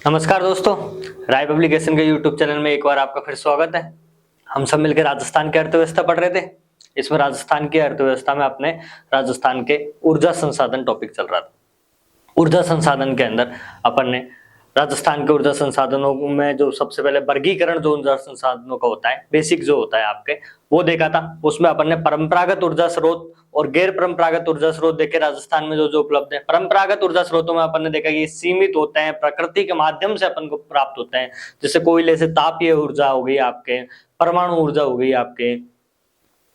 नमस्कार दोस्तों, राय पब्लिकेशन के यूट्यूब चैनल में एक बार आपका फिर स्वागत है। हम सब मिलकर राजस्थान की अर्थव्यवस्था पढ़ रहे थे। इसमें राजस्थान की अर्थव्यवस्था में अपने राजस्थान के ऊर्जा संसाधन टॉपिक चल रहा था। ऊर्जा संसाधन के अंदर अपन ने राजस्थान के ऊर्जा संसाधनों में जो सबसे पहले वर्गीकरण जो ऊर्जा संसाधनों का होता है, बेसिक जो होता है आपके, वो देखा था। उसमें अपन ने परंपरागत ऊर्जा स्रोत और गैर परंपरागत ऊर्जा स्रोत देखे राजस्थान में जो जो उपलब्ध है। परंपरागत ऊर्जा स्रोतों में अपन ने देखा कि ये सीमित होते हैं, प्रकृति के माध्यम से अपन को प्राप्त होते हैं। जैसे कोयले से तापीय ऊर्जा हो गई आपके, परमाणु ऊर्जा हो गई आपके,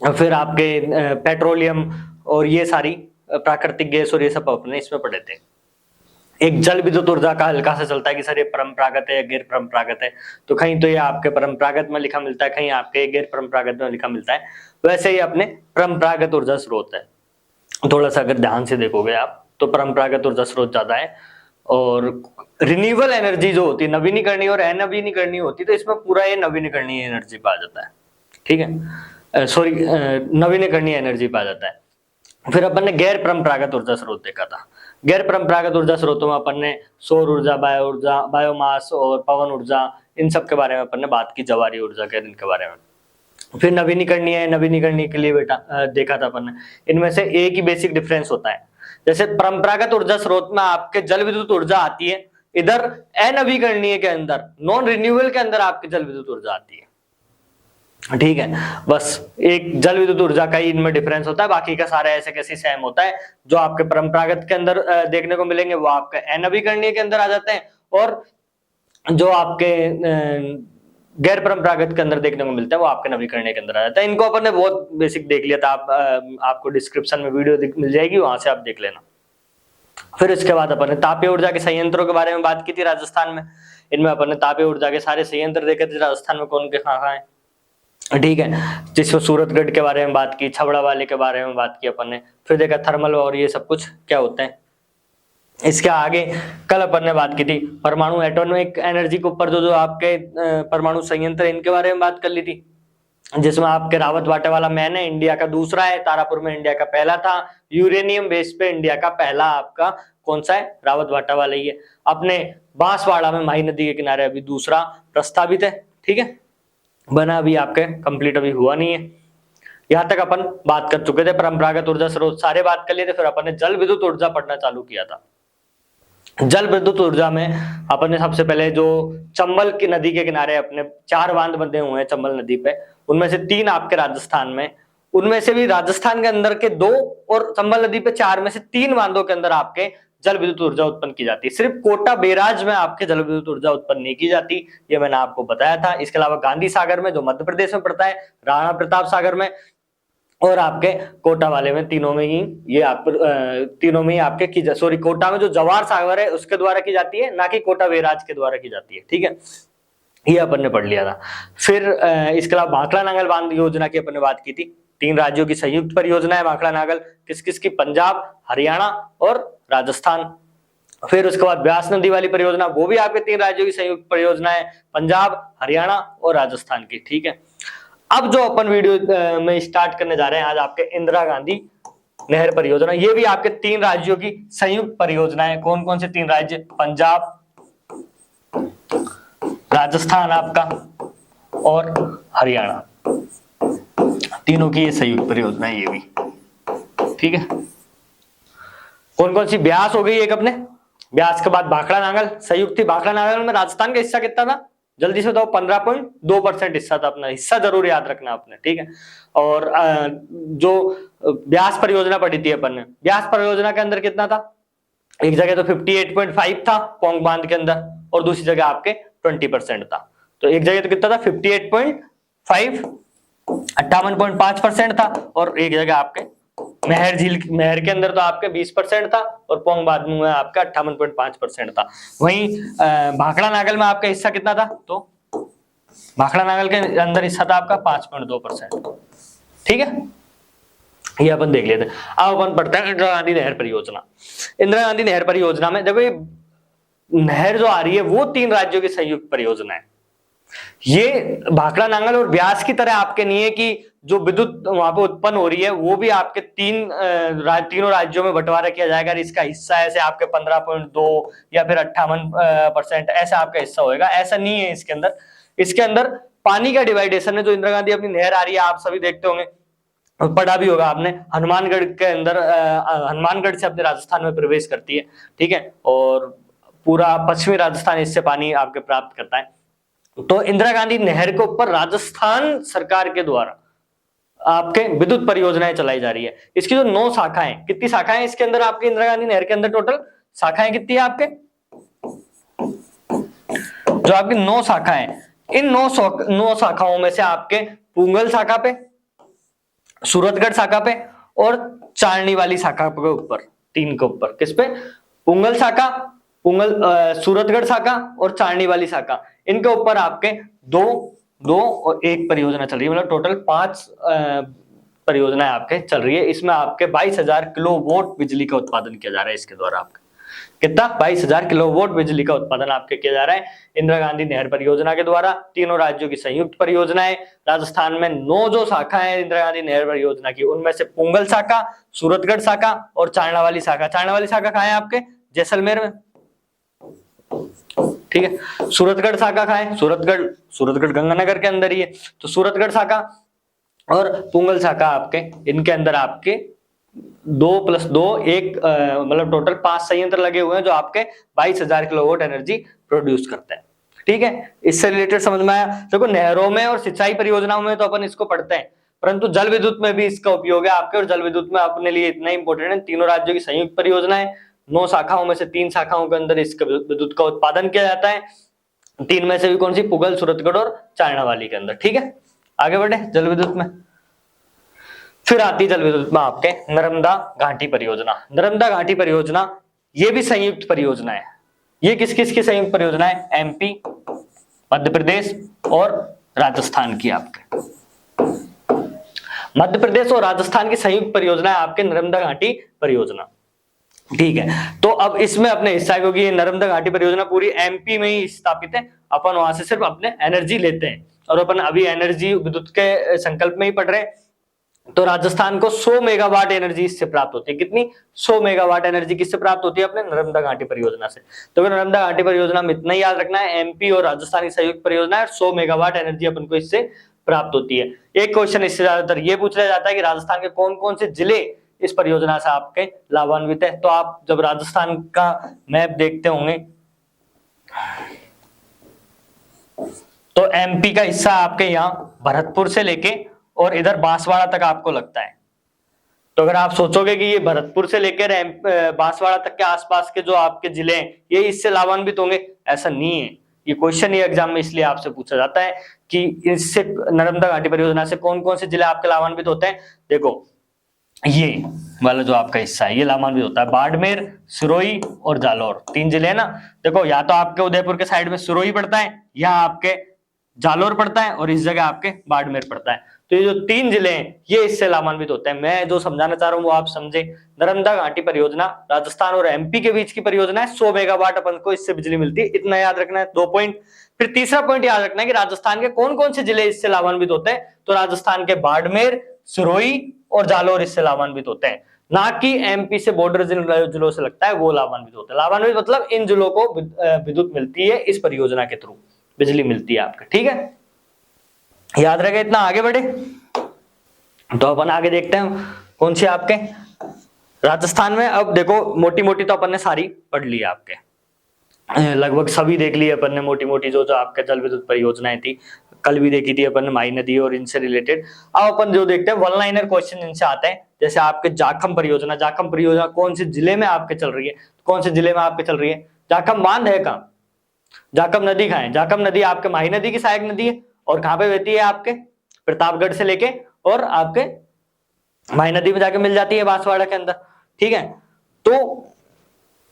फिर आपके पेट्रोलियम और ये सारी प्राकृतिक गैस और ये सब अपने इसमें पढ़े थे। एक जल विद्युत ऊर्जा का हल्का सा चलता है कि सर ये परंपरागत है या गैर परंपरागत है, तो कहीं तो ये आपके परंपरागत में लिखा मिलता है, कहीं आपके गैर परंपरागत में लिखा मिलता है। वैसे ही अपने परंपरागत ऊर्जा स्रोत है। थोड़ा सा अगर ध्यान से देखोगे आप तो परंपरागत ऊर्जा स्रोत ज्यादा है। और रिन्यूएबल एनर्जी जो होती है, नवीनीकरणीय और अनवीनीकरणीय होती है, तो इसमें पूरा ये नवीनीकरणीय एनर्जी पा जाता है। ठीक है, सॉरी, नवीनीकरणीय एनर्जी पा जाता है। फिर अपन ने गैर परंपरागत ऊर्जा स्रोत देखा था। गैर परंपरागत ऊर्जा स्रोतों में अपन ने सौर ऊर्जा, बायोमास और पवन ऊर्जा, इन सब के बारे में अपन ने बात की, जवारी ऊर्जा के इनके बारे में। फिर नवीनीकरणीय के लिए देखा था अपन ने। इनमें से एक ही बेसिक डिफरेंस होता है। जैसे परंपरागत ऊर्जा स्रोत में आपके जल विद्युत ऊर्जा आती है, इधर अनवीकरणीय के अंदर, नॉन रिन्यूएबल के अंदर आपकी जल विद्युत ऊर्जा आती है। ठीक है, बस एक जल विद्युत ऊर्जा का ही इनमें डिफरेंस होता है, बाकी का सारा ऐसे कैसे सेम होता है। जो आपके परंपरागत के अंदर देखने को मिलेंगे वो आपके अनवीकरणीय के अंदर आ जाते हैं, और जो आपके गैर परंपरागत के अंदर देखने को मिलता है वो आपके नवीकरणीय के अंदर आ जाता है। इनको अपन ने बहुत बेसिक देख लिया था। आपको डिस्क्रिप्शन में वीडियो मिल जाएगी, वहां से आप देख लेना। फिर इसके बाद अपन ने तापीय ऊर्जा के संयंत्रों के बारे में बात की थी राजस्थान में। इनमें अपन ने तापीय ऊर्जा के सारे संयंत्र देखे थे राजस्थान में, कौन के कहाँ है। ठीक है, जिसमें सूरतगढ़ के बारे में बात की, छबड़ा वाले के बारे में बात की अपन ने। फिर देखा थर्मल और ये सब कुछ क्या होते हैं। इसके आगे कल अपन ने बात की थी परमाणु एटॉमिक एनर्जी के ऊपर, जो जो आपके परमाणु संयंत्र, इनके बारे में बात कर ली थी। जिसमें आपके रावत बाटे वाला मैन है, इंडिया का दूसरा है। तारापुर में इंडिया का पहला था। यूरेनियम बेस पे इंडिया का पहला आपका कौन सा है, रावत बाटा वाला ही है। अपने बांसवाड़ा में माही नदी के किनारे अभी दूसरा प्रस्तावित है। ठीक है, बना अभी आपके, कंप्लीट अभी हुआ नहीं है। यहां तक अपन बात कर चुके थे। परंपरागत ऊर्जा स्रोत सारे बात कर लिए थे। फिर अपन ने जल विद्युत ऊर्जा पढ़ना चालू किया था। जल विद्युत ऊर्जा में अपन ने सबसे पहले जो चंबल की नदी के किनारे अपने 4 बांध बंधे हुए हैं चंबल नदी पे, उनमें से 3 आपके राजस्थान में, उनमें से भी राजस्थान के अंदर के 2 और चंबल नदी पे 4 में से 3 बांधों के अंदर आपके जल विद्युत ऊर्जा उत्पन्न की जाती है। सिर्फ कोटा बैराज में आपके जल विद्युत ऊर्जा उत्पन्न नहीं की जाती, ये मैंने आपको बताया था। इसके अलावा गांधी सागर में, जो मध्य प्रदेश में पड़ता है, राणा प्रताप सागर में, और आपके कोटा वाले में, तीनों में ही ये आप तीनों में ही आपके की, सॉरी, कोटा में जो जवाहर सागर है उसके द्वारा की जाती है, ना कि कोटा बैराज के द्वारा की जाती है। ठीक है, ये अपन ने पढ़ लिया था। फिर इसके अलावा भाखड़ा नागल बांध योजना की अपन ने बात की थी। 3 राज्यों की संयुक्त परियोजना है भाखड़ा नागल। किस किस की, पंजाब, हरियाणा और राजस्थान। फिर उसके बाद ब्यास नदी वाली परियोजना, वो भी आपके 3 राज्यों की संयुक्त परियोजना है, पंजाब, हरियाणा और राजस्थान की। ठीक है, अब जो अपन वीडियो में स्टार्ट करने जा रहे हैं आज, आपके इंदिरा गांधी नहर परियोजना। ये भी आपके 3 राज्यों की संयुक्त परियोजना है। कौन कौन से 3 राज्य, पंजाब, राजस्थान आपका और हरियाणा, तीनों की ये संयुक्त परियोजना है ये भी। ठीक है, कौन कौन सी, ब्यास हो गई एक अपने, ब्यास के बाद भाखड़ा नागल संयुक्त थी। भाखड़ा नागल में राजस्थान का हिस्सा कितना था, जल्दी से बताओ, 15.2% हिस्सा था अपना। हिस्सा जरूर याद रखना आपने। ठीक है, और जो ब्यास परियोजना पढ़ी थी अपन ने, ब्यास परियोजना के अंदर कितना था, एक जगह तो 58.5 था पोंग बांध के अंदर, और दूसरी जगह आपके 20% था। तो एक जगह तो कितना था, 58.5, 58.5% था, और एक जगह आपके महर झील, महर के अंदर तो आपके 20% था, और पोंग बांध में आपका 58.5% था। वहीं भाखड़ा नागल में आपका हिस्सा कितना था, तो भाखड़ा नागल के अंदर हिस्सा था आपका 5.2%। ठीक है, ये अपन देख लेते हैं। अब अपन पढ़ते हैं इंदिरा गांधी नहर परियोजना। इंदिरा गांधी नहर परियोजना में देखो, ये नहर जो आ रही है वो 3 राज्यों की संयुक्त परियोजना है। ये भाखड़ा नांगल और ब्यास की तरह आपके नहीं है कि जो विद्युत वहां पे उत्पन्न हो रही है वो भी आपके तीनों राज्यों में बंटवारा किया जाएगा, इसका हिस्सा ऐसे आपके 15.2 या फिर 58% ऐसा आपका हिस्सा होगा, ऐसा नहीं है इसके अंदर। इसके अंदर पानी का डिवाइडेशन है, जो इंदिरा गांधी अपनी नहर आ रही है, आप सभी देखते होंगे और पढ़ा भी होगा आपने, हनुमानगढ़ के अंदर हनुमानगढ़ से अपने राजस्थान में प्रवेश करती है, ठीक है, और पूरा पश्चिमी राजस्थान इससे पानी आपके प्राप्त करता है। तो इंदिरा गांधी नहर के ऊपर राजस्थान सरकार के द्वारा आपके विद्युत परियोजनाएं चलाई जा रही है। इसकी जो 9 शाखाएं, कितनी शाखाएं इसके अंदर आपकी इंदिरा गांधी नहर के अंदर टोटल शाखाएं कितनी है आपके, जो आपकी 9 शाखाएं, इन 9 शाखाओं में से आपके पुंगल शाखा पे, सूरतगढ़ शाखा पे और चारनी वाली शाखा के ऊपर, 3 के ऊपर, किस पे, पुंगल शाखा, सूरतगढ़ शाखा और चारनी वाली शाखा, इनके ऊपर आपके 2 और 1 परियोजना चल रही है, मतलब टोटल 5 परियोजनाएं आपके चल रही है। इसमें आपके 22,000 किलोवाट बिजली का उत्पादन किया जा रहा है इसके द्वारा। आपका कितना, 22,000 किलोवाट बिजली का उत्पादन आपके किया जा रहा है इंदिरा गांधी नहर परियोजना के द्वारा। तीनों राज्यों की संयुक्त परियोजना है। राजस्थान में 9 जो शाखा है इंदिरा गांधी नहर परियोजना की, उनमें से पुंगल शाखा, सूरतगढ़ शाखा और चारना वाली शाखा। चारना वाली शाखा कहाँ है आपके, जैसलमेर में, ठीक है। सूरतगढ़ शाखा कहाँ है, सूरतगढ़ गंगानगर के अंदर ही है, तो सूरतगढ़ शाखा और पुंगल शाखा आपके, इनके अंदर आपके 2+2 1 मतलब टोटल 5 संयंत्र लगे हुए हैं जो आपके 22,000 किलोवाट एनर्जी प्रोड्यूस करते हैं, ठीक है। इससे रिलेटेड समझ में आया। देखो नहरों में और सिंचाई परियोजनाओं में तो अपन इसको पढ़ते हैं, परंतु जल विद्युत में भी इसका उपयोग है आपके, और जल विद्युत में अपने लिए इतना इंपॉर्टेंट है, तीनों राज्यों की संयुक्त परियोजना है। 9 शाखाओं में से 3 शाखाओं के अंदर इसका विद्युत का उत्पादन किया जाता है। 3 में से भी कौन सी, पुंगल, सूरतगढ़ और चारना वाली के अंदर, ठीक है। आगे बढ़े जल विद्युत में। फिर आती जल विद्युत में आपके नर्मदा घाटी परियोजना। नर्मदा घाटी परियोजना ये भी संयुक्त परियोजना है। ये किस किस की संयुक्त परियोजना है, एमपी, मध्य प्रदेश और राजस्थान की। आपके मध्य प्रदेश और राजस्थान की संयुक्त परियोजना है आपके नर्मदा घाटी परियोजना, ठीक है। तो अब इसमें अपने हिस्सा, क्योंकि ये नर्मदा घाटी परियोजना पूरी एमपी में ही स्थापित है, अपन वहां से सिर्फ अपने एनर्जी लेते हैं, और अपन अभी एनर्जी विद्युत के संकल्प में ही पढ़ रहे हैं। तो राजस्थान को 100 मेगावाट एनर्जी इससे प्राप्त होती है। कितनी, 100 मेगावाट एनर्जी किससे प्राप्त होती है, अपने नर्मदा घाटी परियोजना से। तो नर्मदा घाटी परियोजना में इतना ही याद रखना है, एमपी और राजस्थान की संयुक्त परियोजना है, 100 मेगावाट एनर्जी अपन को इससे प्राप्त होती है। एक क्वेश्चन इससे ज्यादातर ये पूछा जाता है कि राजस्थान के कौन कौन से जिले इस परियोजना से आपके लाभान्वित है। तो आप जब राजस्थान का मैप देखते होंगे तो एमपी का हिस्सा आपके यहाँ भरतपुर से लेके और इधर बांसवाड़ा तक आपको लगता है। तो अगर आप सोचोगे कि ये भरतपुर से लेकर बांसवाड़ा तक के आसपास के जो आपके जिले हैं ये इससे लाभान्वित होंगे, ऐसा नहीं है। ये क्वेश्चन ही एग्जाम में इसलिए आपसे पूछा जाता है कि इससे नर्मदा घाटी परियोजना से कौन कौन से जिले आपके लाभान्वित होते हैं। देखो ये वाला जो आपका हिस्सा है ये लाभान्वित होता है, बाड़मेर, सिरोही और जालौर, 3 जिले है ना। देखो या तो आपके उदयपुर के साइड में सिरोही पड़ता है, या आपके जालौर पड़ता है, और इस जगह आपके बाड़मेर पड़ता है। तो ये जो 3 जिले हैं ये इससे लाभान्वित होते हैं। मैं जो समझाना चाह रहा हूँ वो आप समझे। नर्मदा घाटी परियोजना राजस्थान और एमपी के बीच की परियोजना है, 100 मेगावाट अपन को इससे बिजली मिलती है, इतना याद रखना है। 2 पॉइंट। फिर तीसरा पॉइंट याद रखना है कि राजस्थान के कौन कौन से जिले इससे लाभान्वित होते हैं। तो राजस्थान के बाड़मेर, सिरोही और जालौर इससे लाभान्वित होते हैं, ना कि एमपी से बॉर्डर जिलों से लगता है वो लाभान्वित होते हैं। लाभान्वित मतलब इन जिलों को विद्युत मिलती है, इस परियोजना के थ्रू बिजली मिलती है आपको, ठीक है। याद रखे इतना। आगे बढ़े तो अपन आगे देखते हैं कौन सी आपके राजस्थान में। अब देखो मोटी मोटी तो अपन ने सारी पढ़ ली आपके, लगभग सभी देख ली अपन ने मोटी मोटी जो जो आपके जल विद्युत परियोजनाएं थी। कल भी देखी थी अपन ने माई नदी और इनसे रिलेटेड। अब अपन जो देखते हैं 1 लाइनर क्वेश्चन इनसे आते हैं, जैसे आपके जाखम परियोजना। जाखम परियोजना कौन से जिले में आपके चल रही है, कौन से जिले में आपके चल रही है। जाखम बांध है कहाँ, जाखम नदी कहाँ है। जाखम नदी आपके माही नदी की सहायक नदी है, और कहाँ पे बहती है आपके प्रतापगढ़ से लेके और आपके माही नदी में जाके मिल जाती है बांसवाड़ा के अंदर, ठीक है। तो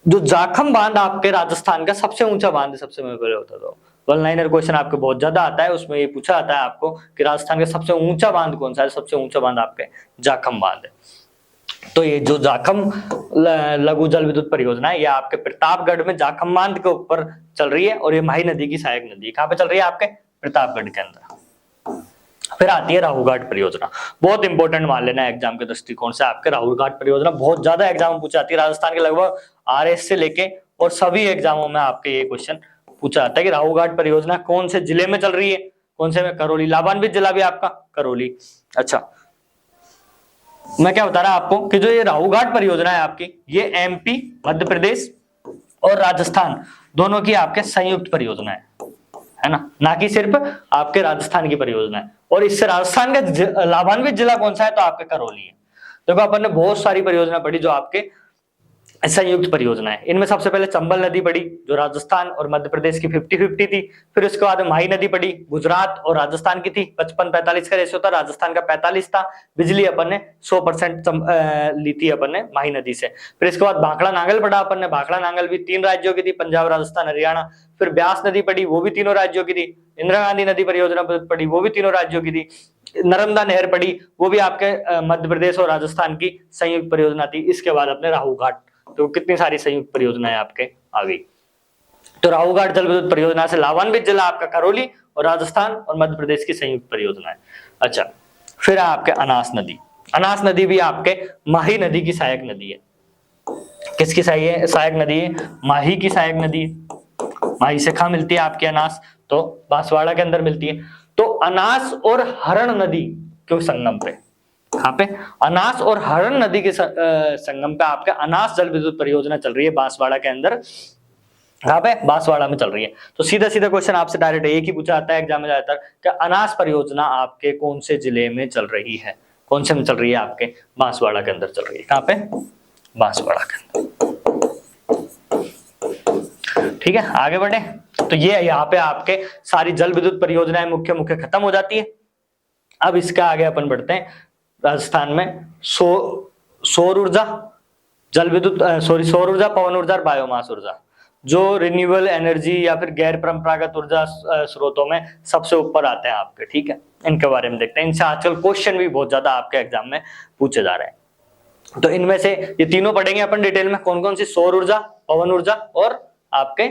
जो जाखम बांध आपके राजस्थान का सबसे ऊंचा बांध है, सबसे मैं पहले होता तो 1 लाइनर क्वेश्चन आपके बहुत ज्यादा आता है, उसमें ये पूछा जाता है आपको कि राजस्थान का सबसे ऊंचा बांध कौन सा है। सबसे ऊंचा बांध आपके जाखम बांध है। तो ये जो जाखम लघु जल विद्युत परियोजना है ये आपके प्रतापगढ़ में जाखम बांध के ऊपर चल रही है, और ये माही नदी की सहायक नदी कहाँ पे चल रही है, आपके प्रतापगढ़ के अंदर। फिर आती है राहूघाट परियोजना, बहुत इंपॉर्टेंट मान लेना एग्जाम के दृष्टिकोण से आपके। राहूघाट परियोजना बहुत ज्यादा एग्जाम में पूछी जाती है, राजस्थान के लगभग आरएस से लेके और सभी एग्जामों में आपके ये क्वेश्चन पूछा जाता है कि राहूघाट परियोजना कौन से जिले में चल रही है, कौन से में, करौली। लाभान्वित जिला भी आपका करौली। अच्छा, मैं क्या बता रहा आपको कि जो ये राहूघाट परियोजना है आपकी, ये एमपी, मध्य प्रदेश और राजस्थान दोनों की आपके संयुक्त परियोजना है ना कि सिर्फ आपके राजस्थान की परियोजना है। और इससे राजस्थान का लाभान्वित जिला कौन सा है, तो आपके करौली है। देखो अपन ने बहुत सारी परियोजना पढ़ी जो आपके संयुक्त परियोजना है। इनमें सबसे पहले चंबल नदी पड़ी जो राजस्थान और मध्य प्रदेश की 50-50 थी। फिर उसके बाद माही नदी पड़ी, गुजरात और राजस्थान की थी, 55-45 का रेशियो था, राजस्थान का 45 था। बिजली अपन ने 100% ली थी अपन ने माही नदी से। फिर इसके बाद भाखड़ा नांगल पड़ा अपन ने, भाखड़ा नांगल भी 3 राज्यों की थी, पंजाब, राजस्थान, हरियाणा। फिर ब्यास नदी पड़ी, वो भी 3 राज्यों की थी। इंदिरा गांधी नदी परियोजना पड़ी, वो भी 3 राज्यों की थी। नर्मदा नहर पड़ी, वो भी आपके मध्य प्रदेश और राजस्थान की संयुक्त परियोजना थी। इसके बाद अपने राहूघाट, तो कितनी सारी संयुक्त परियोजनाएं आपके आ गई। तो राहूघाट जल विद्युत परियोजना से लाभान्वित जिला आपका करौली और राजस्थान और मध्य प्रदेश की संयुक्त परियोजना है। अच्छा, फिर आपके अनास नदी। अनास नदी भी आपके माही नदी की सहायक नदी है। किसकी सहायक नदी है? माही की सहायक नदी है। माही से कहां मिलती है आपके अनास? तो बांसवाड़ा के अंदर मिलती है। तो अनास और हरण नदी के संगम पे, कहां पे? अनास और हरण नदी के संगम पे आपके अनास जल विद्युत परियोजना चल रही है बांसवाड़ा के अंदर। कहां पे? बांसवाड़ा में चल रही है। तो सीधा सीधा क्वेश्चन आपसे डायरेक्ट एक ही पूछा जाता है एग्जाम में ज्यादातर कि अनास परियोजना आपके कौन से जिले में चल रही है? कौन से में चल रही है? आपके बांसवाड़ा के अंदर चल रही है। कहां पे? बांसवाड़ा के अंदर। ठीक है, आगे बढ़े। तो ये यहाँ पे आपके सारी जल विद्युत परियोजनाएं मुख्य मुख्य खत्म हो जाती है। अब इसका आगे अपन बढ़ते हैं। राजस्थान में सौर ऊर्जा, जल विद्युत सौर ऊर्जा, पवन ऊर्जा और बायोमास ऊर्जा, जो रिन्यूएबल एनर्जी या फिर गैर परंपरागत ऊर्जा स्रोतों में सबसे ऊपर आते हैं आपके। ठीक है, इनके बारे में देखते हैं। इनसे आजकल क्वेश्चन भी बहुत ज्यादा आपके एग्जाम में पूछे जा रहे हैं। तो इनमें से ये तीनों पढ़ेंगे अपन डिटेल में, कौन कौन सी? सौर ऊर्जा, पवन ऊर्जा और आपके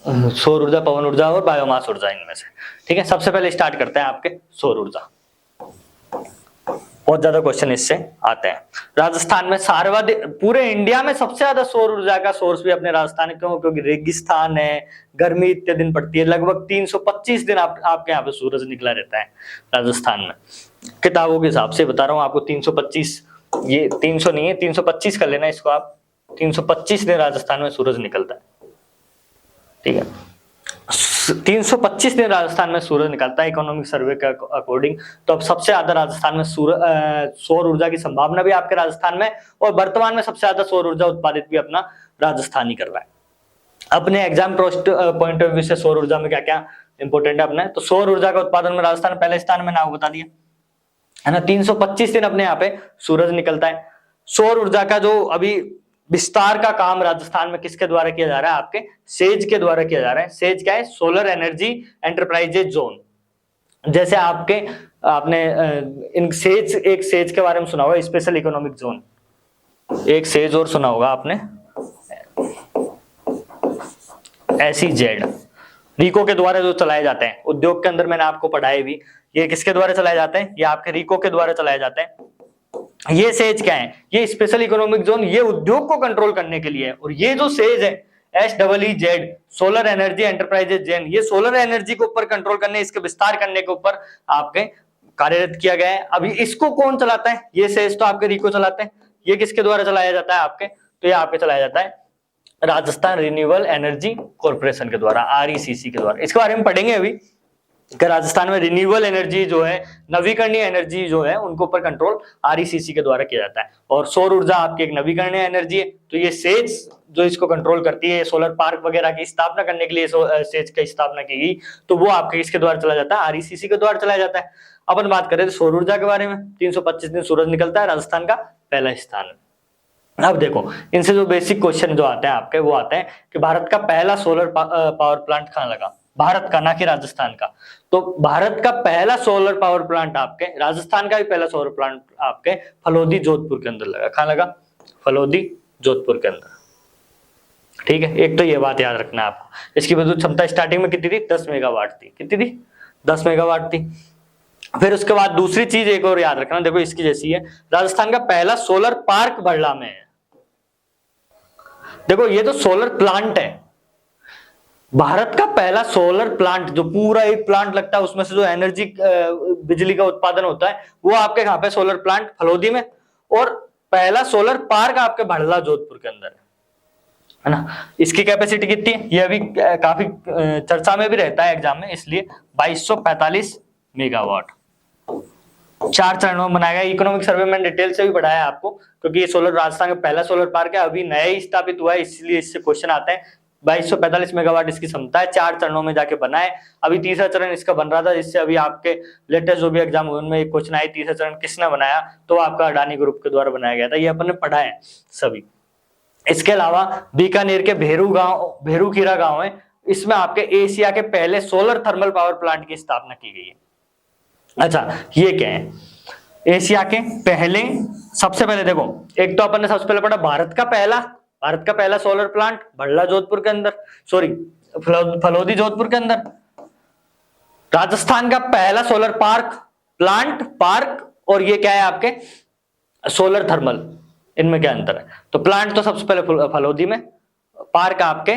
सौर ऊर्जा, पवन ऊर्जा और बायोमास ऊर्जा, इनमें से। ठीक है, सबसे पहले स्टार्ट करते हैं आपके सौर ऊर्जा। बहुत ज्यादा क्वेश्चन इससे आते हैं। राजस्थान में सर्वाधिक, पूरे इंडिया में सबसे ज्यादा सौर ऊर्जा का सोर्स भी अपने राजस्थान है। क्यों? क्योंकि रेगिस्तान है, गर्मी इतने दिन पड़ती है, लगभग 325 दिन आपके यहाँ पे सूरज निकला रहता है राजस्थान में। किताबों के हिसाब से बता रहा हूँ आपको, 325, ये 300 नहीं है, 325 कर लेना इसको आप। 325 दिन राजस्थान में सूरज निकलता है। ठीक है, 325 दिन राजस्थान में सूरज निकलता है इकोनॉमिक सर्वे के अकॉर्डिंग। तो अब सबसे ज्यादा राजस्थान में सौर ऊर्जा की संभावना भी आपके राजस्थान में, और वर्तमान में सबसे ज्यादा सौर ऊर्जा उत्पादित भी अपना राजस्थान ही कर रहा है। अपने एग्जाम पॉइंट ऑफ व्यू से सौर ऊर्जा में क्या क्या इंपॉर्टेंट है अपने, तो सौर ऊर्जा का उत्पादन में राजस्थान पहले स्थान में, नाम बता दिया है ना। 325 दिन अपने यहाँ पे सूरज निकलता है। सौर ऊर्जा का जो अभी विस्तार का काम राजस्थान में किसके द्वारा किया जा रहा है? आपके सेज के द्वारा किया जा रहा है। सेज क्या है? Solar energy enterprises zone. जैसे आपने इन सेज, एक सेज के बारे में सुना होगा, स्पेशल इकोनॉमिक जोन। एक सेज और सुना होगा आपने, SEZ, रीको के द्वारा जो चलाए जाते हैं उद्योग के अंदर। मैंने आपको पढ़ाए भी, ये किसके द्वारा चलाए जाते हैं? ये आपके रीको के द्वारा चलाए जाते हैं। ये सेज क्या है? ये स्पेशल इकोनॉमिक जोन, ये उद्योग को कंट्रोल करने के लिए है। और ये जो सेज है SEEZ, solar energy enterprises zone, ये सोलर एनर्जी के ऊपर कंट्रोल करने, इसके विस्तार करने के ऊपर आपके कार्यरत किया गया है। अभी इसको कौन चलाता है? ये सेज तो आपके रीको चलाते हैं। ये किसके द्वारा चलाया जाता है आपके? तो ये आपके चलाया जाता है राजस्थान रिन्यूएबल एनर्जी कॉर्पोरेशन के द्वारा, RECC के द्वारा। इसके बारे में पढ़ेंगे अभी कि राजस्थान में रिन्यूएबल एनर्जी जो है, नवीकरणीय एनर्जी जो है, उनको ऊपर कंट्रोल RECC के द्वारा किया जाता है। और सौर ऊर्जा आपकी एक नवीकरणीय एनर्जी है। तो ये सेज जो इसको कंट्रोल करती है, सोलर पार्क वगैरह की स्थापना करने के लिए सेज की स्थापना की गई, तो वो आपके इसके द्वारा चला जाता है? RECC के द्वारा चलाया जाता है। अपन बात करें तो सौर ऊर्जा के बारे में, 325 दिन सूरज निकलता है, राजस्थान का पहला स्थान है। अब देखो, इनसे जो बेसिक क्वेश्चन जो आते हैं आपके, वो आते हैं कि भारत का पहला सोलर पावर प्लांट कहाँ लगा? भारत का, ना कि राजस्थान का। तो भारत का पहला सोलर पावर प्लांट आपके, राजस्थान का भी पहला सोलर प्लांट आपके फलोदी जोधपुर के अंदर लगा। कहाँ लगा? फलोदी जोधपुर के अंदर। ठीक है, एक तो ये बात याद रखना है आपको। इसकी विद्युत क्षमता स्टार्टिंग में कितनी थी? 10 मेगावाट थी। कितनी थी? 10 मेगावाट थी। फिर उसके बाद दूसरी चीज एक और याद रखना, देखो इसकी जैसी है, राजस्थान का पहला सोलर पार्क बड़ला में है। देखो ये तो सोलर प्लांट है, भारत का पहला सोलर प्लांट, जो पूरा एक प्लांट लगता है उसमें से जो एनर्जी बिजली का उत्पादन होता है, वो आपके कहां पे? सोलर प्लांट फलोदी में। और पहला सोलर पार्क आपके भड़ला जोधपुर के अंदर है ना। इसकी कैपेसिटी कितनी है? ये अभी काफी चर्चा में भी रहता है एग्जाम में, इसलिए 2245 मेगावाट। 4 चरणों में बनाया गया। इकोनॉमिक सर्वे में डिटेल से भी पढ़ाया आपको, क्योंकि ये सोलर राजस्थान का पहला सोलर पार्क है, अभी नया ही स्थापित हुआ है, इसलिए इससे क्वेश्चन आते हैं। 2245 मेगावाट इसकी क्षमता है, 4 चरणों में जाके बना है। अभी तीसरा चरण इसका बन रहा था, जिससे अभी आपके लेटेस्ट जो भी एग्जाम हुए उनमें एक क्वेश्चन आया, तीसरा चरण किसने बनाया? तो आपका अडानी ग्रुप के द्वारा बनाया गया था। ये अपन ने पढ़ा है सभी। इसके अलावा बीकानेर के भेरूखीरा गांव है, इसमें आपके एशिया के पहले सोलर थर्मल पावर प्लांट की स्थापना की गई है। अच्छा, ये क्या है? एशिया के पहले, सबसे पहले देखो, एक तो अपन ने सबसे पहले पढ़ा भारत का पहला सोलर प्लांट भड़ला जोधपुर के अंदर, सॉरी फलोदी जोधपुर के अंदर। राजस्थान का पहला सोलर पार्क, और ये क्या है आपके? Solar thermal. इनमें क्या अंतर है? तो प्लांट तो सबसे पहले फलोदी में, पार्क आपके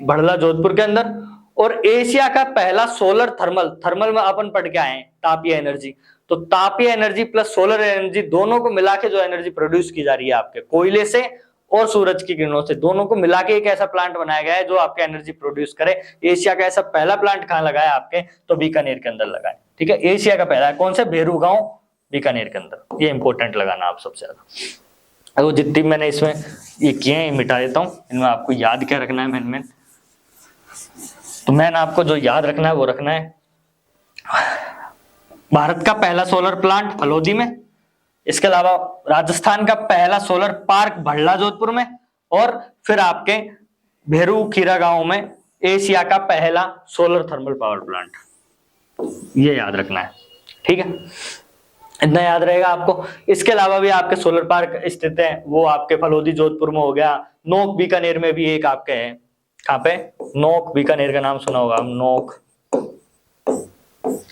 भड़ला जोधपुर के अंदर। और एशिया का पहला सोलर थर्मल में अपन पढ़ के आए हैं तापीय एनर्जी। तो तापीय एनर्जी प्लस सोलर एनर्जी दोनों को मिला के जो एनर्जी प्रोड्यूस की जा रही है आपके कोयले से और सूरज की किरणों से, दोनों को मिला के एक ऐसा प्लांट बनाया गया है जो आपके एनर्जी प्रोड्यूस करे। एशिया का ऐसा पहला प्लांट कहां लगा है आपके? तो बीकानेर के अंदर लगा है। ठीक है, एशिया का पहला कौन सा? भेरू गांव, बीकानेर के अंदर। ये इंपॉर्टेंट लगाना आप सबसे ज्यादा। वो जितनी मैंने इसमें ये किए हैं मिटा देता हूं, इनमें आपको याद क्या रखना है मेन। तो मैंने आपको जो याद रखना है वो रखना है, भारत का पहला सोलर प्लांट फलोदी में, इसके अलावा राजस्थान का पहला सोलर पार्क भड़ला जोधपुर में, और फिर आपके भेरूखीरा गांव में एशिया का पहला सोलर थर्मल पावर प्लांट। ये याद रखना है, ठीक है, इतना याद रहेगा आपको। इसके अलावा भी आपके सोलर पार्क स्थित है, वो आपके फलोदी जोधपुर में हो गया। नोक बीकानेर में भी एक आपके है, कहां पे? नोक, बीकानेर का नाम सुना होगा, नोक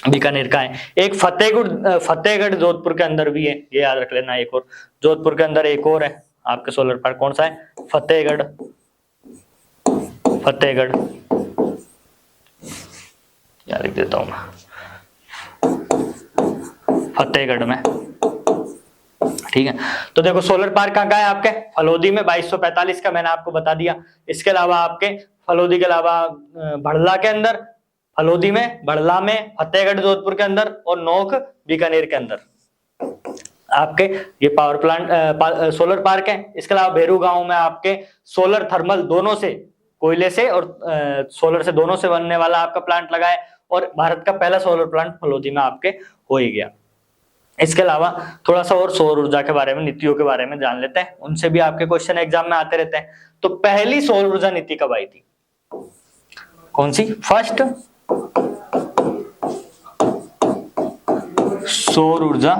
बीकानेर का है। एक फतेहगढ़ जोधपुर के अंदर भी है, ये याद रख लेना। एक और जोधपुर के अंदर एक और है आपके सोलर पार्क, कौन सा है? फतेहगढ़ याद लिख देता हूं मैं, फतेहगढ़ में। ठीक है, तो देखो सोलर पार्क कहाँ का है आपके? फलोदी में, 2245 का मैंने आपको बता दिया। इसके अलावा आपके फलोदी के अलावा भड़ला के अंदर, फलोदी में, भड़ला में, फतेहगढ़ जोधपुर के अंदर, और नोक बीकानेर के अंदर आपके ये पावर प्लांट सोलर पार्क है। इसके अलावा भेरू गांव में आपके सोलर थर्मल, दोनों से, कोयले से और सोलर से, दोनों से बनने वाला आपका प्लांट लगा है। और भारत का पहला सोलर प्लांट फलोदी में आपके हो ही गया। इसके अलावा थोड़ा सा और सौर ऊर्जा के बारे में, नीतियों के बारे में जान लेते हैं, उनसे भी आपके क्वेश्चन एग्जाम में आते रहते हैं। तो पहली सौर ऊर्जा नीति कब आई थी? कौन सी? फर्स्ट सौर ऊर्जा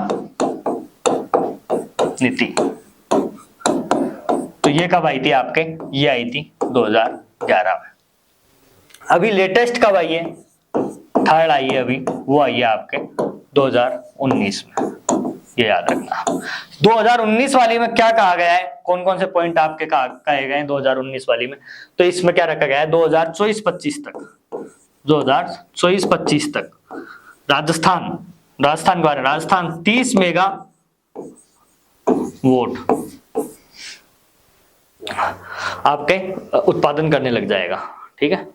नीति। तो ये कब आई थी आपके? ये आई थी 2011 में। अभी लेटेस्ट कब आई है? थर्ड आई है अभी, वो आई है आपके 2019 में। ये याद रखना। 2019 वाली में क्या कहा गया है? कौन कौन से पॉइंट आपके कहे गए हैं 2019 वाली में? तो इसमें क्या रखा गया है? 2024-25 तक, 2024-25 तक राजस्थान के बारे में, राजस्थान 30 मेगा वोट आपके उत्पादन करने लग जाएगा। ठीक है,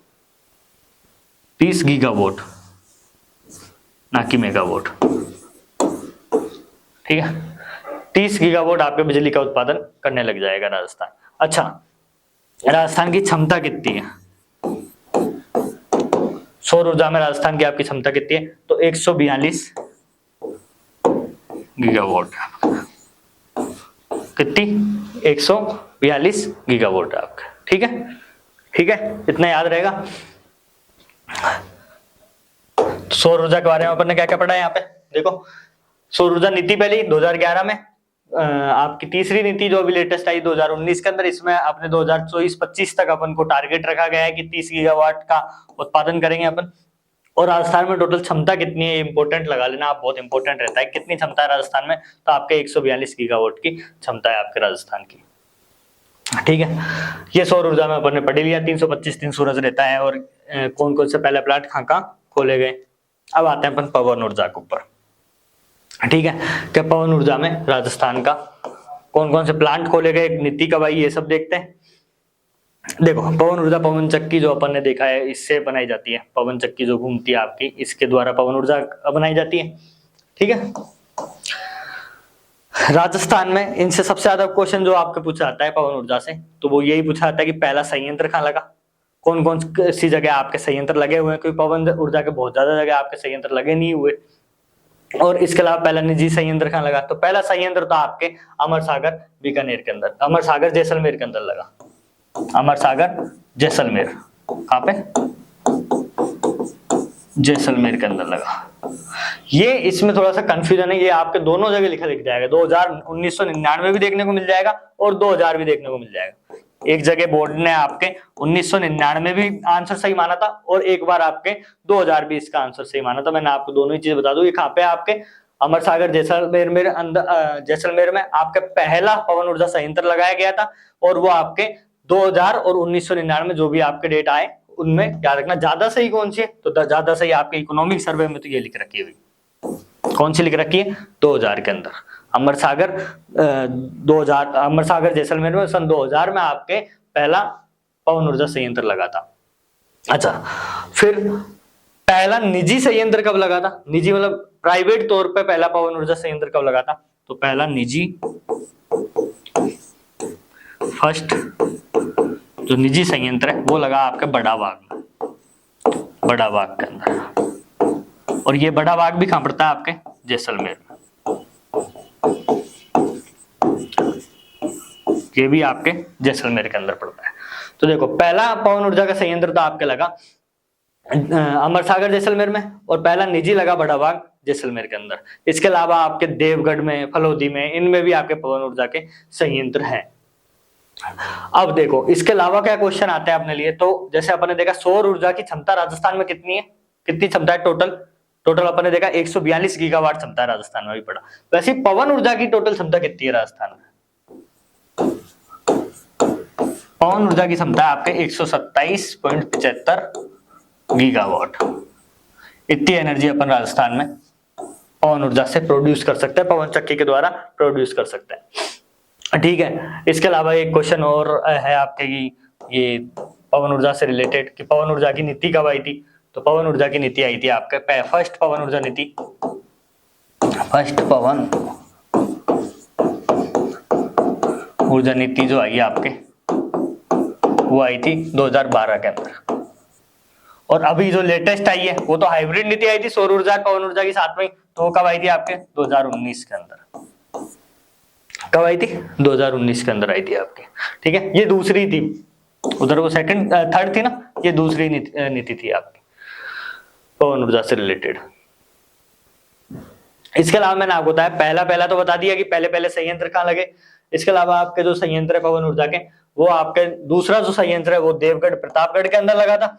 30 गीगावाट, ना कि मेगावाट। ठीक है, 30 गीगावाट आपके बिजली का उत्पादन करने लग जाएगा राजस्थान। अच्छा, राजस्थान की क्षमता कितनी है सौर ऊर्जा में? राजस्थान की आपकी क्षमता कितनी है? तो 142 गीगावाट। कितनी? 142 गीगावाट आपका। ठीक है, इतना याद रहेगा। सौर ऊर्जा के बारे में अपन ने क्या क्या पढ़ा है यहाँ पे? देखो, सौर ऊर्जा नीति पहले 2011 में आपकी तीसरी नीति जो अभी लेटेस्ट आई 2019 के अंदर, इसमें अपने 2024-25 तक अपन को टारगेट रखा गया है कि 30 गीगावाट का उत्पादन करेंगे अपन। और राजस्थान में टोटल क्षमता कितनी है इंपोर्टेंट लगा लेना आप, बहुत इंपोर्टेंट रहता है कितनी क्षमता है राजस्थान में, तो आपके 142 गीगावाट की क्षमता है आपके राजस्थान की। ठीक है, ये सौर ऊर्जा में अपन ने पढ़ लिया। 325 दिन सूरज रहता है और कौन कौन से पहले प्लांट कहाँ खोले गए। अब आते हैं अपन पवन ऊर्जा के ऊपर। ठीक है, क्या पवन ऊर्जा में राजस्थान का कौन कौन से प्लांट खोले गए, नीति कब आई, ये सब देखते हैं। देखो पवन ऊर्जा, पवन चक्की जो अपन ने देखा है इससे बनाई जाती है। पवन चक्की जो घूमती है आपकी, इसके द्वारा पवन ऊर्जा बनाई जाती है। ठीक है, राजस्थान में इनसे सबसे ज्यादा क्वेश्चन जो आपके पूछा जाता है पवन ऊर्जा से, तो वो यही पूछा जाता है कि पहला संयंत्र कहाँ लगा, कौन कौन सी जगह आपके संयंत्र लगे हुए हैं। क्योंकि पवन ऊर्जा के बहुत ज्यादा जगह आपके संयंत्र लगे नहीं हुए। और इसके अलावा पहला निजी संयंत्र कहाँ लगा, तो पहला संयंत्र था आपके अमर सागर बीकानेर के अंदर, अमर सागर जैसलमेर के अंदर लगा। अमर सागर जैसलमेर, कहाँ पे, जैसलमेर के अंदर लगा। ये इसमें थोड़ा सा कंफ्यूजन है, ये आपके दोनों जगह लिखा दिख जाएगा। 1999 भी देखने को मिल जाएगा और 2000 भी देखने को मिल जाएगा। एक जगह बोर्ड ने आपके 1999 भी आंसर सही माना था और एक बार आपके 2020 का आंसर सही माना था। मैंने आपको दोनों ही चीजें बता दूं। ये कहाँ पे आपके अमर सागर जैसलमेर में अंदर, जैसलमेर में आपके पहला पवन ऊर्जा संयंत्र लगाया गया था। और वो आपके 2000 और 1999 जो भी आपके डेट आए उनमें याद रखना ज्यादा सही कौन सी है, तो ज्यादा सही आपके इकोनॉमिक सर्वे में तो ये लिख रखी है। कौन सी लिख रखी है, 2000 के अंदर अमर सागर 2000, अमर सागर जैसलमेर में सन 2000 में आपके पहला पवन ऊर्जा संयंत्र लगा था। अच्छा, फिर पहला निजी संयंत्र कब लगा था, निजी मतलब प्राइवेट तौर पे पहला पवन ऊर्जा संयंत्र कब लगा था, तो पहला निजी, फर्स्ट जो निजी संयंत्र है वो लगा आपके बड़ा बाग में, बड़ा बाग के अंदर। और ये बड़ा बाग भी कहां पड़ता है आपके जैसलमेर में, ये भी आपके जैसलमेर के अंदर पड़ता है। तो देखो पहला पवन ऊर्जा का संयंत्र तो आपके लगा अमर सागर जैसलमेर में और पहला निजी लगा बड़ा बाग जैसलमेर के अंदर। इसके अलावा आपके देवगढ़ में, फलोदी में, इनमें भी आपके पवन ऊर्जा के संयंत्र हैं। अब देखो इसके अलावा क्या क्वेश्चन आते हैं अपने लिए, तो जैसे अपन ने देखा सौर ऊर्जा की क्षमता राजस्थान में कितनी है, कितनी क्षमता है टोटल अपन ने देखा 142 गीगावाट क्षमता है राजस्थान में भी पड़ा। वैसे पवन ऊर्जा की टोटल क्षमता कितनी है राजस्थान में, पवन ऊर्जा की क्षमता आपके 127.75 गीगावाट। इतनी एनर्जी अपन राजस्थान में पवन ऊर्जा से प्रोड्यूस कर सकते हैं, पवन चक्की के द्वारा प्रोड्यूस कर सकते हैं। ठीक है, इसके अलावा एक क्वेश्चन और है आपके ये पवन ऊर्जा से रिलेटेड कि पवन ऊर्जा की नीति कब आई थी, तो पवन ऊर्जा की नीति आई थी आपके फर्स्ट पवन ऊर्जा नीति, फर्स्ट पवन ऊर्जा नीति जो आई आपके वो आई थी 2012 के अंदर। और अभी जो लेटेस्ट आई है वो तो हाइब्रिड नीति आई थी सौर ऊर्जा और पवन ऊर्जा की साथ में, तो वो कब आई थी आपके 2019 के अंदर। कब आई थी, 2019 के अंदर आई थी आपके। ठीक है, ये दूसरी थी, उधर वो सेकंड थर्ड थी ना, ये दूसरी नीति थी आपकी पवन ऊर्जा से रिलेटेड। इसके अलावा मैंने आपको बताया पहला तो बता दिया कि पहले संयंत्र कहाँ लगे। इसके अलावा आपके जो संयंत्र है पवन ऊर्जा के, वो आपके दूसरा जो संयंत्र है वो देवगढ़ प्रतापगढ़ के अंदर लगा था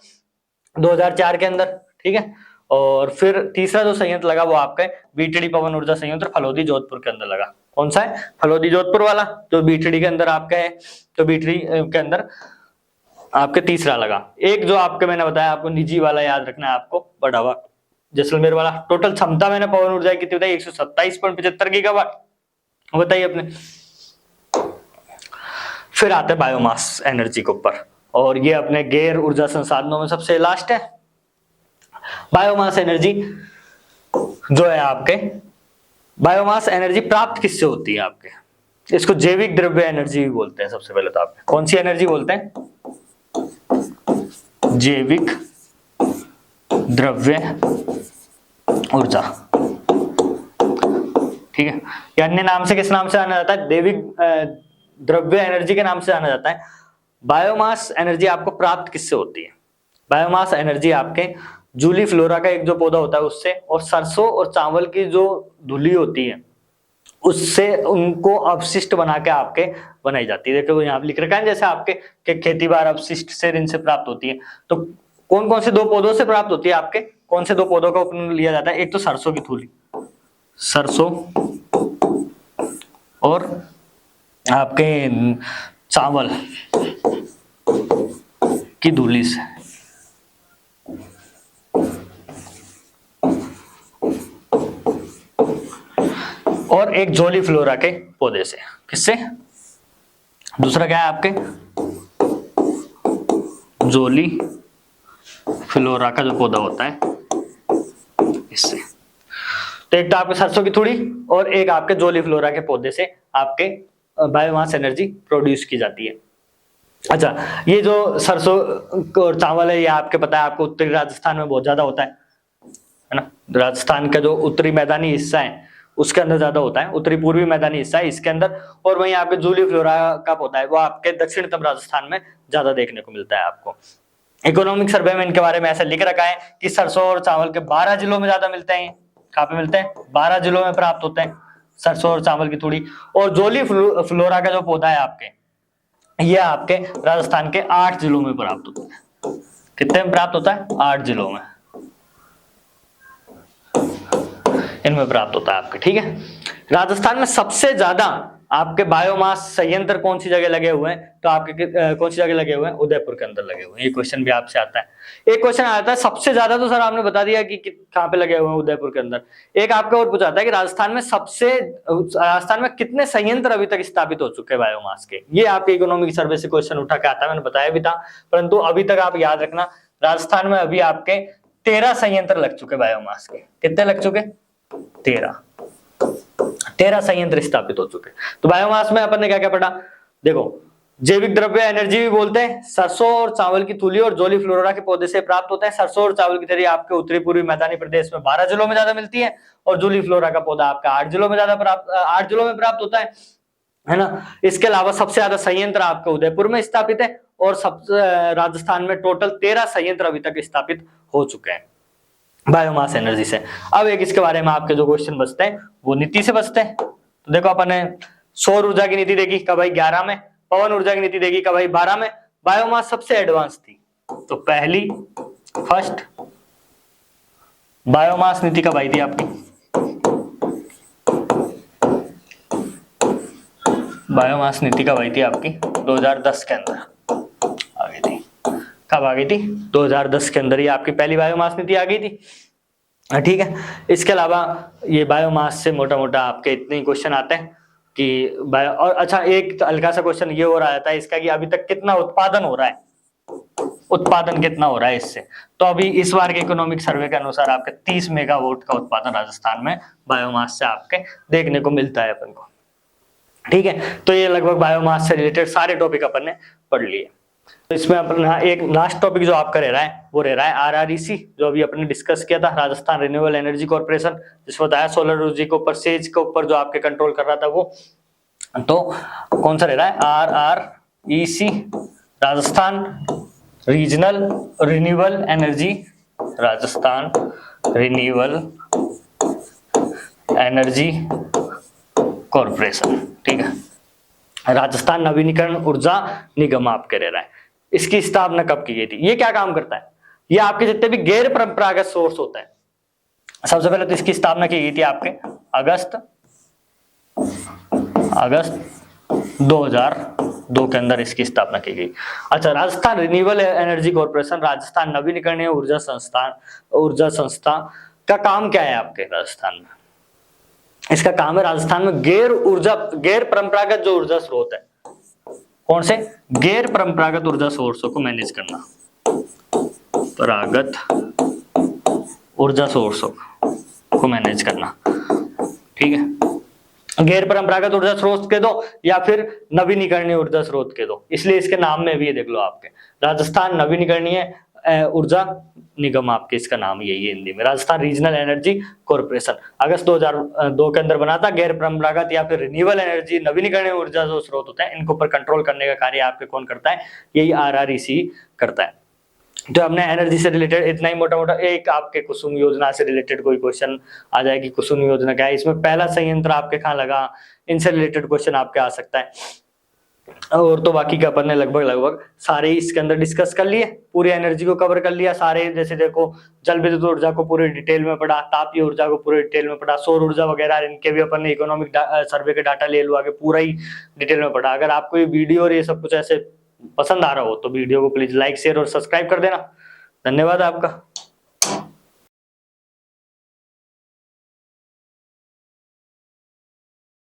2004 के अंदर। ठीक है, और फिर तीसरा जो संयंत्र लगा वो आपके बीटड़ी पवन ऊर्जा संयंत्र फलोदी जोधपुर के अंदर लगा। कौन सा है, फलोदी जोधपुर वाला जो बीटड़ी के अंदर आपका है, तो बीटड़ी के अंदर आपके तीसरा लगा। एक जो आपके मैंने बताया आपको निजी वाला याद रखना है आपको, बढ़ावा जैसलमेर वाला। टोटल क्षमता मैंने पवन ऊर्जा की कितनी बताई, 127.75 गीगावाट बताइए अपने। फिर आते हैं बायोमास एनर्जी के ऊपर, और ये अपने गैर ऊर्जा संसाधनों में सबसे लास्ट है। बायोमास एनर्जी जो है आपके, बायोमास एनर्जी प्राप्त किससे होती है आपके, इसको जैविक द्रव्य एनर्जी भी बोलते हैं। सबसे पहले तो आपके कौन सी एनर्जी बोलते हैं, जैविक द्रव्य ऊर्जा। ठीक है, अन्य नाम से किस नाम से जाना जाता है, जैविक द्रव्य एनर्जी के नाम से जाना जाता है। बायोमास एनर्जी आपको प्राप्त किससे होती है, बायोमास एनर्जी आपके जूली फ्लोरा का एक जो पौधा होता है उससे, और सरसों और चावल की जो धुली होती है उससे उनको अपशिष्ट बना के आपके बनाई जाती है। देखो यहाँ पे लिख रखा है जैसे आपके कि खेती बार अपशिष्ट से इनसे प्राप्त होती है। तो कौन कौन से दो पौधों से प्राप्त होती है आपके, कौन से दो पौधों का उपयोग लिया जाता है? एक तो सरसों की थूली, सरसों और आपके चावल की धूली से, और एक जोली फ्लोरा के पौधे से। किससे? दूसरा क्या है आपके, जोली फ्लोरा का जो पौधा होता है इससे। तो एक तो आपके सरसों की थूली और एक आपके जोली फ्लोरा के पौधे से आपके बायोमास एनर्जी प्रोड्यूस की जाती है। अच्छा, ये जो सरसों और चावल है ये आपके पता है आपको उत्तरी राजस्थान में बहुत ज्यादा होता है ना। राजस्थान का जो उत्तरी मैदानी हिस्सा है उसके अंदर ज्यादा होता है, उत्तरी पूर्वी मैदानी हिस्सा है इसके अंदर। और वहीं आपके जूली फ्लोरा का पौधा है वो आपके दक्षिणतम राजस्थान में ज्यादा देखने को मिलता है आपको। इकोनॉमिक सर्वे में इनके बारे में ऐसा लिख रखा है कि सरसों और चावल के 12 जिलों में ज्यादा मिलते हैं। कहाँ पे मिलते हैं? 12 जिलों में प्राप्त होते हैं सरसों और चावल की थूली। और जोली फ्लोरा का जो पौधा है आपके, ये आपके राजस्थान के 8 जिलों में प्राप्त होता है। कितने में प्राप्त होता है? 8 जिलों में इनमें प्राप्त होता है आपके। ठीक है, राजस्थान में सबसे ज्यादा आपके बायोमास संयंत्र कौन सी जगह लगे हुए हैं? तो आपके कौन सी जगह लगे हुए हैं? उदयपुर के अंदर लगे हुए हैं। ये क्वेश्चन भी आपसे आता है। एक क्वेश्चन आता है सबसे ज्यादा, तो सर आपने बता दिया कि कहाँ पे लगे हुए हैं, उदयपुर के अंदर। एक आपका और पूछा था कि राजस्थान में कितने संयंत्र अभी तक स्थापित हो चुके हैं बायोमास के। ये आपके इकोनॉमिक सर्वे से क्वेश्चन उठा के आता है, मैंने बताया भी था। परंतु अभी तक आप याद रखना, राजस्थान में अभी आपके 13 संयंत्र लग चुके बायोमास के। कितने लग चुके? 13 संयंत्र स्थापित हो चुके। तो बायोमास में अपन ने क्या क्या पढ़ा? देखो, जैविक द्रव्य एनर्जी भी बोलते हैं, सरसों और चावल की थूली और जोली फ्लोरा के पौधे से प्राप्त होता है। सरसों और चावल की थूली आपके उत्तरी पूर्वी मैदानी प्रदेश में 12 जिलों में ज्यादा मिलती है, और जोली फ्लोरा का पौधा आपका 8 जिलों में प्राप्त होता है ना। इसके अलावा सबसे ज्यादा संयंत्र आपके उदयपुर में स्थापित है, और राजस्थान में टोटल 13 संयंत्र अभी तक स्थापित हो चुके हैं बायोमास एनर्जी से। अब एक इसके बारे में आपके जो क्वेश्चन बचते हैं वो नीति से बचते हैं। तो देखो, अपन ने सौर ऊर्जा की नीति देखी कब भाई 11 में, पवन ऊर्जा की नीति देखी कब भाई 12 में। बायोमास सबसे एडवांस थी, तो पहली फर्स्ट बायोमास नीति कब आई थी आपकी? बायोमास नीति कब आई थी आपकी? 2010 के अंदर आ गई थी। कब आ गई थी? 2010 के अंदर ही आपकी पहली बायोमास नीति आ गई थी। ठीक है, इसके अलावा ये बायोमास से मोटा मोटा आपके इतने ही क्वेश्चन आते हैं कि और अच्छा, एक हल्का सा क्वेश्चन ये हो रहा था इसका कि अभी तक कितना उत्पादन हो रहा है, उत्पादन कितना हो रहा है इससे। तो अभी इस बार के इकोनॉमिक सर्वे के अनुसार आपके 30 मेगावाट का उत्पादन राजस्थान में बायोमास से आपके देखने को मिलता है अपन को। ठीक है, तो ये लगभग बायोमास से रिलेटेड सारे टॉपिक अपन ने पढ़ लिए। तो इसमें अपन एक लास्ट टॉपिक जो आपका रह रहा है वो रह रहा है RREC, जो अभी अपने डिस्कस किया था, राजस्थान रिन्यूएबल एनर्जी कॉर्पोरेशन, जिसमें बताया सोलर ऊर्जा के ऊपर, सेज के ऊपर जो आपके कंट्रोल कर रहा था वो। तो कौन सा रह रहा है? RREC, Rajasthan regional renewable energy, Rajasthan renewable energy corporation. ठीक है, राजस्थान नवीनीकरण ऊर्जा निगम आपके रह रहा है। इसकी स्थापना कब की गई थी? ये क्या काम करता है? ये आपके जितने भी गैर परंपरागत सोर्स होते हैं, सबसे पहले तो इसकी स्थापना की गई थी आपके अगस्त 2002 के अंदर इसकी स्थापना की गई। अच्छा, Rajasthan renewable energy corporation, Rajasthan नवीनीकरणीय ऊर्जा संस्था का काम क्या है आपके राजस्थान में? इसका काम है राजस्थान में गैर परंपरागत जो ऊर्जा स्रोत है, कौन से? गैर परंपरागत ऊर्जा सोर्सों को मैनेज करना, परंपरागत ऊर्जा सोर्सों को मैनेज करना। ठीक है, गैर परंपरागत ऊर्जा स्रोत के दो या फिर नवीनीकरणीय ऊर्जा स्रोत के दो, इसलिए इसके नाम में भी ये देख लो आपके राजस्थान नवीनीकरणीय ऊर्जा निगम, आपके इसका नाम यही है हिंदी में, राजस्थान रीजनल एनर्जी कॉर्पोरेशन। अगस्त 2002 के अंदर बना था। गैर परंपरागत या फिर रिन्यूएबल एनर्जी, नवीनीकरणीय ऊर्जा जो स्रोत होता है, इनको पर कंट्रोल करने का कार्य आपके कौन करता है? यही RREC करता है। तो हमने एनर्जी से रिलेटेड इतना ही मोटा मोटा, एक आपके कुसुम योजना से रिलेटेड कोई क्वेश्चन आ जाए कि कुसुम योजना क्या है, इसमें पहला संयंत्र आपके कहाँ लगा, इनसे रिलेटेड क्वेश्चन आपके आ सकता है। और तो बाकी का अपन ने लगभग सारे इसके अंदर डिस्कस कर लिए, पूरी एनर्जी को कवर कर लिया सारे। जैसे देखो, जल विद्युत ऊर्जा को पूरे डिटेल में पढ़ा, तापीय ऊर्जा को पूरे डिटेल में पढ़ा, सौर ऊर्जा वगैरह इनके भी अपन ने इकोनॉमिक सर्वे के डाटा ले लो आगे, पूरा ही डिटेल में पढ़ा। अगर आपको ये वीडियो और ये सब कुछ ऐसे पसंद आ रहा हो तो वीडियो को प्लीज लाइक शेयर और सब्सक्राइब कर देना। धन्यवाद आपका।